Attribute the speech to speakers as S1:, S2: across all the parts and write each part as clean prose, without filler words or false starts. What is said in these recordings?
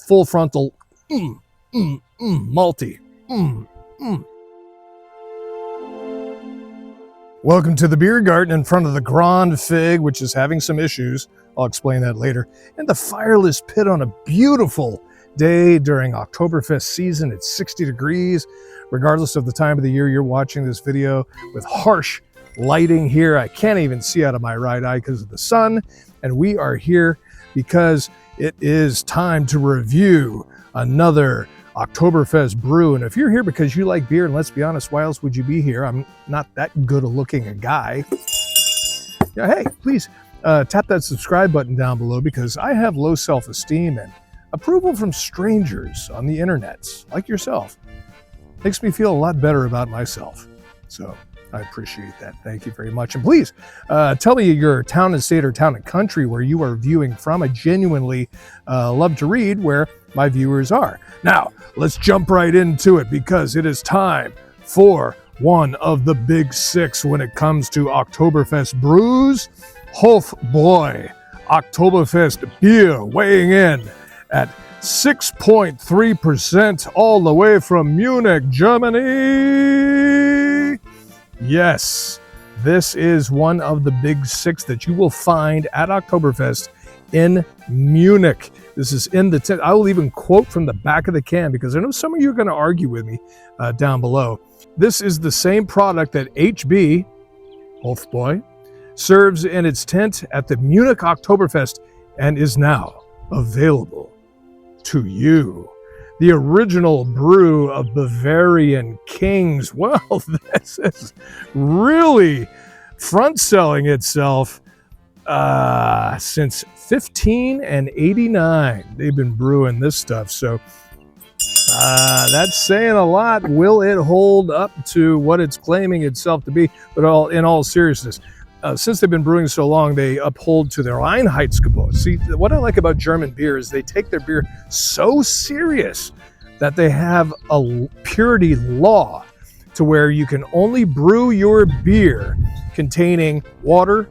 S1: full frontal, malty. Welcome to the beer garden in front of the Grand Fig, which is having some issues. I'll explain that later. And the fireless pit on a beautiful day during Oktoberfest season. It's 60 degrees, regardless of the time of the year you're watching this video, with harsh lighting here. I can't even see out of my right eye because of the sun. And we are here because it is time to review another Oktoberfest brew. And if you're here because you like beer, and let's be honest, why else would you be here? I'm not that good a looking a guy. Yeah, hey, please tap that subscribe button down below, because I have low self-esteem, and approval from strangers on the internet, like yourself, makes me feel a lot better about myself. So I appreciate that. Thank you very much. And please tell me your town and state or town and country where you are viewing from. I genuinely love to read where my viewers are. Now, let's jump right into it, because it is time for one of the big six when it comes to Oktoberfest brews. Hofbräu Oktoberfest Beer, weighing in at 6.3%, all the way from Munich, Germany. Yes, this is one of the big six that you will find at Oktoberfest in Munich. This is in the tent. I will even quote from the back of the can, because I know some of you are going to argue with me down below. This is the same product that HB, Hofbräu, serves in its tent at the Munich Oktoberfest and is now available to you. The original brew of Bavarian kings. Well, this is really front-selling itself since 1589. They've been brewing this stuff, so that's saying a lot. Will it hold up to what it's claiming itself to be? But in all seriousness, since they've been brewing so long, they uphold to their Einheitsgebot. See, what I like about German beer is they take their beer so serious that they have a purity law to where you can only brew your beer containing water,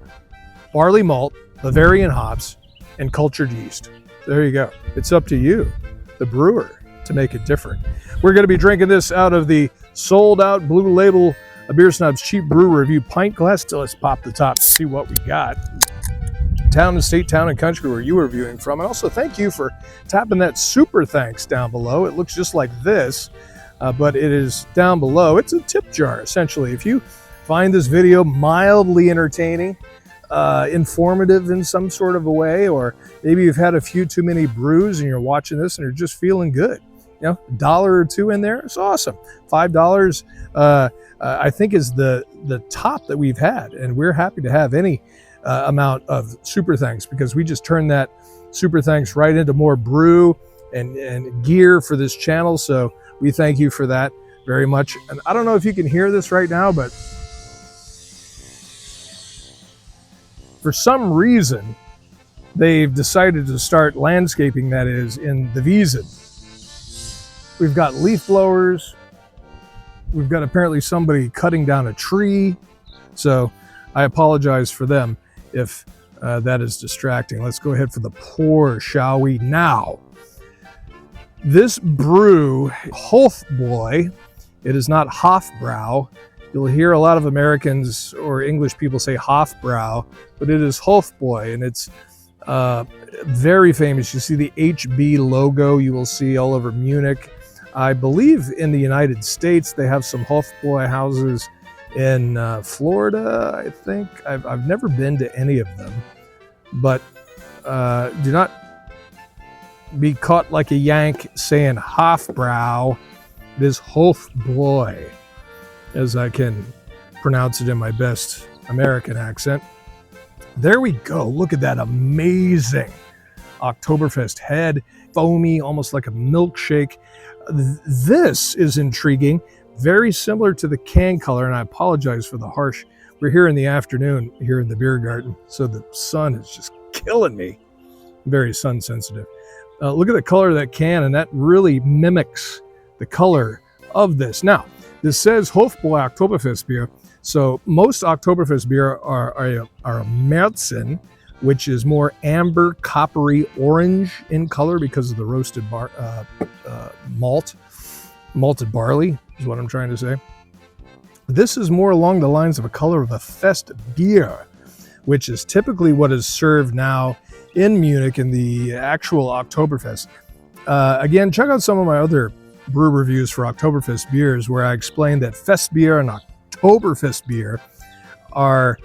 S1: barley malt, Bavarian hops, and cultured yeast. There you go. It's up to you, the brewer, to make it different. We're going to be drinking this out of the sold-out Blue Label Beer Snob's Cheap Brew Review pint glass. So let's pop the top and see what we got. Town and state, town and country where you are viewing from. And also thank you for tapping that super thanks down below. It looks just like this, but it is down below. It's a tip jar, essentially. If you find this video mildly entertaining, informative in some sort of a way, or maybe you've had a few too many brews and you're watching this and you're just feeling good, you know, $1 or $2 in there, it's awesome. $5, I think, is the top that we've had, and we're happy to have any amount of super thanks, because we just turn that super thanks right into more brew and gear for this channel. So we thank you for that very much. And I don't know if you can hear this right now, but for some reason they've decided to start landscaping, that is, in the Wiesen. We've got leaf blowers. We've got apparently somebody cutting down a tree. So I apologize for them if that is distracting. Let's go ahead for the pour, shall we? Now, this brew, Hofbräu, it is not HofBrau. You'll hear a lot of Americans or English people say HofBrau, but it is Hofbräu, and it's very famous. You see the HB logo you will see all over Munich. I believe in the United States they have some Hofbräu houses in Florida, I think. I've never been to any of them, but do not be caught like a Yank saying HofBrau. It is Hofbräu, as I can pronounce it in my best American accent. There we go. Look at that amazing Oktoberfest head, foamy, almost like a milkshake. This is intriguing, very similar to the can color, and I apologize for the harsh. We're here in the afternoon here in the beer garden, so the sun is just killing me. Very sun sensitive. Look at the color of that can, and that really mimics the color of this. Now, this says Hofbräu Oktoberfest Beer, so most Oktoberfest beer are a Märzen, which is more amber, coppery orange in color because of the roasted malted barley is what I'm trying to say. This is more along the lines of a color of a Festbier, which is typically what is served now in Munich in the actual Oktoberfest. Again, check out some of my other brew reviews for Oktoberfest beers where I explained that Festbier and Oktoberfest beer are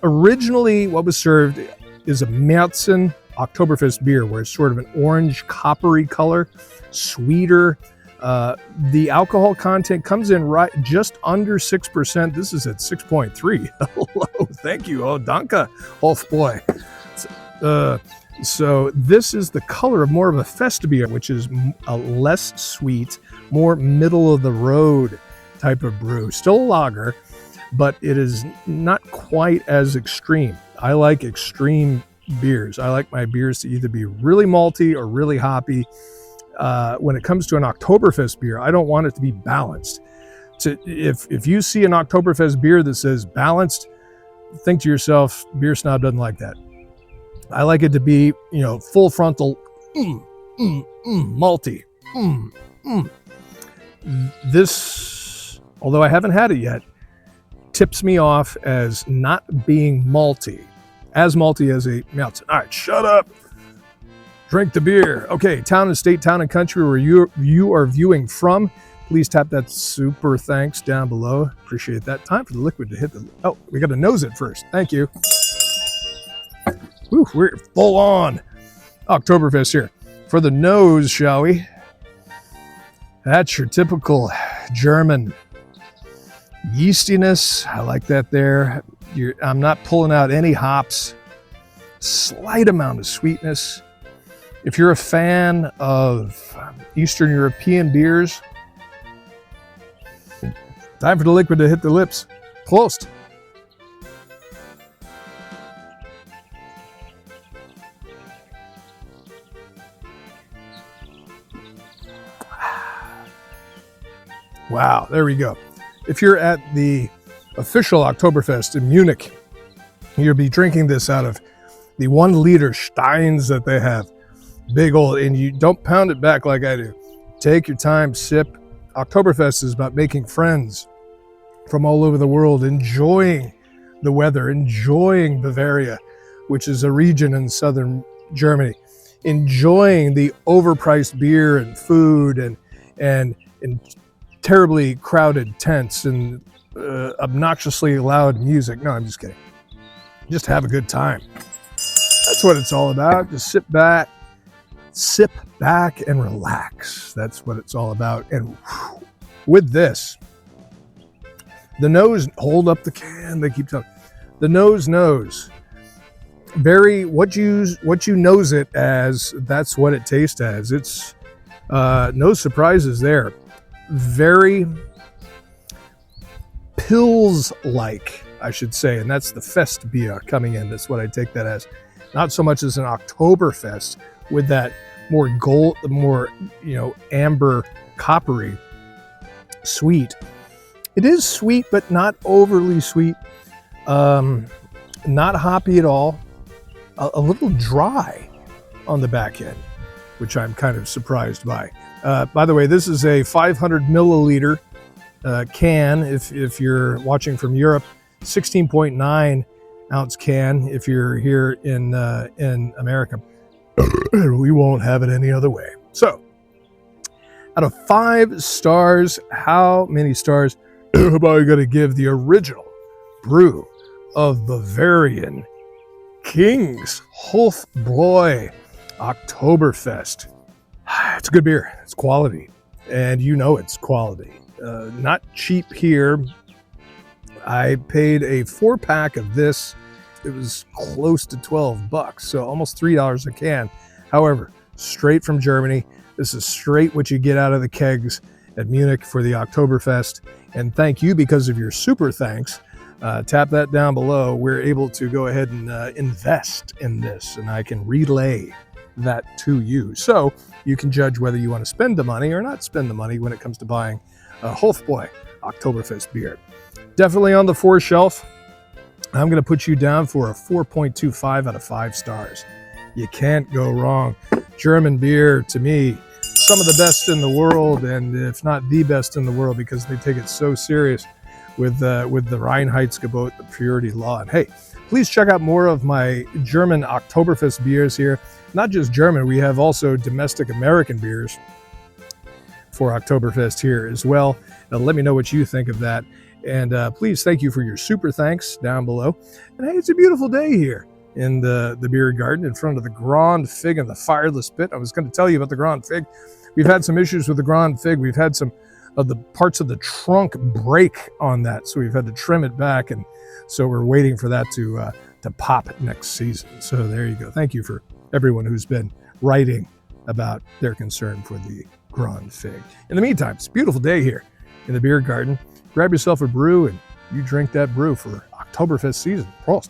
S1: originally what was served is a Märzen Oktoberfest beer, where it's sort of an orange coppery color, sweeter. The alcohol content comes in right just under 6%. This is at 6.3. Hello, thank you. Oh, danke, Hofbräu. So this is the color of more of a Festbier, which is a less sweet, more middle of the road type of brew. Still a lager, but it is not quite as extreme. I like extreme beers. I like my beers to either be really malty or really hoppy. When it comes to an Oktoberfest beer, I don't want it to be balanced. If you see an Oktoberfest beer that says balanced, think to yourself, Beer Snob doesn't like that. I like it to be, full frontal, malty. This, although I haven't had it yet, tips me off as not being malty, as malty as a Märzen. All right, shut up. Drink the beer. Okay, town and state, town and country where you are viewing from. Please tap that super thanks down below. Appreciate that. Time for the liquid to hit the... Oh, we got to nose it first. Thank you. Whew, we're full on Oktoberfest here. For the nose, shall we? That's your typical German yeastiness. I like that there. I'm not pulling out any hops. Slight amount of sweetness. If you're a fan of Eastern European beers, time for the liquid to hit the lips. Prost. Wow, there we go. If you're at the official Oktoberfest in Munich, you'll be drinking this out of the 1 liter steins that they have. Big old, and you don't pound it back like I do. Take your time, sip. Oktoberfest is about making friends from all over the world, enjoying the weather, enjoying Bavaria, which is a region in southern Germany, enjoying the overpriced beer and food and terribly crowded tents and obnoxiously loud music. No, I'm just kidding. Just have a good time. That's what it's all about. Just sip back and relax. That's what it's all about. And with this, the nose, hold up the can. They keep telling the nose. Very what you nose it as. That's what it tastes as. It's no surprises there. Very pills-like, I should say, and that's the Festbier coming in. That's what I take that as. Not so much as an Oktoberfest with that more gold, more amber, coppery, sweet. It is sweet, but not overly sweet. Not hoppy at all. A little dry on the back end, which I'm kind of surprised by. By the way, this is a 500 milliliter can if you're watching from Europe, 16.9 ounce can if you're here in America. We won't have it any other way. So, out of 5 stars, how many stars am I going to give the original brew of Bavarian King's Hofbräu Oktoberfest? It's a good beer. It's quality. And it's quality. Not cheap here. I paid a 4-pack of this. It was close to $12, so almost $3 a can. However, straight from Germany. This is straight what you get out of the kegs at Munich for the Oktoberfest. And thank you because of your super thanks. Tap that down below. We're able to go ahead and invest in this, and I can relay that to you. So you can judge whether you want to spend the money or not spend the money when it comes to buying a Hofbräu Oktoberfest beer. Definitely on the 4 shelf. I'm going to put you down for a 4.25 out of 5 stars. You can't go wrong. German beer, to me, some of the best in the world, and if not the best in the world, because they take it so serious with the Reinheitsgebot, the purity law. And hey, please check out more of my German Oktoberfest beers here. Not just German, we have also domestic American beers for Oktoberfest here as well. Now, let me know what you think of that. And please, thank you for your super thanks down below. And hey, it's a beautiful day here in the beer garden in front of the Grand Fig and the fireless pit. I was going to tell you about the Grand Fig. We've had some issues with the Grand Fig. We've had some of the parts of the trunk break on that, so we've had to trim it back, and so we're waiting for that to pop next season. So there you go. Thank you for everyone who's been writing about their concern for the Grand Fig. In the meantime, it's a beautiful day here in the beer garden. Grab yourself a brew and you drink that brew for Oktoberfest season. Prost.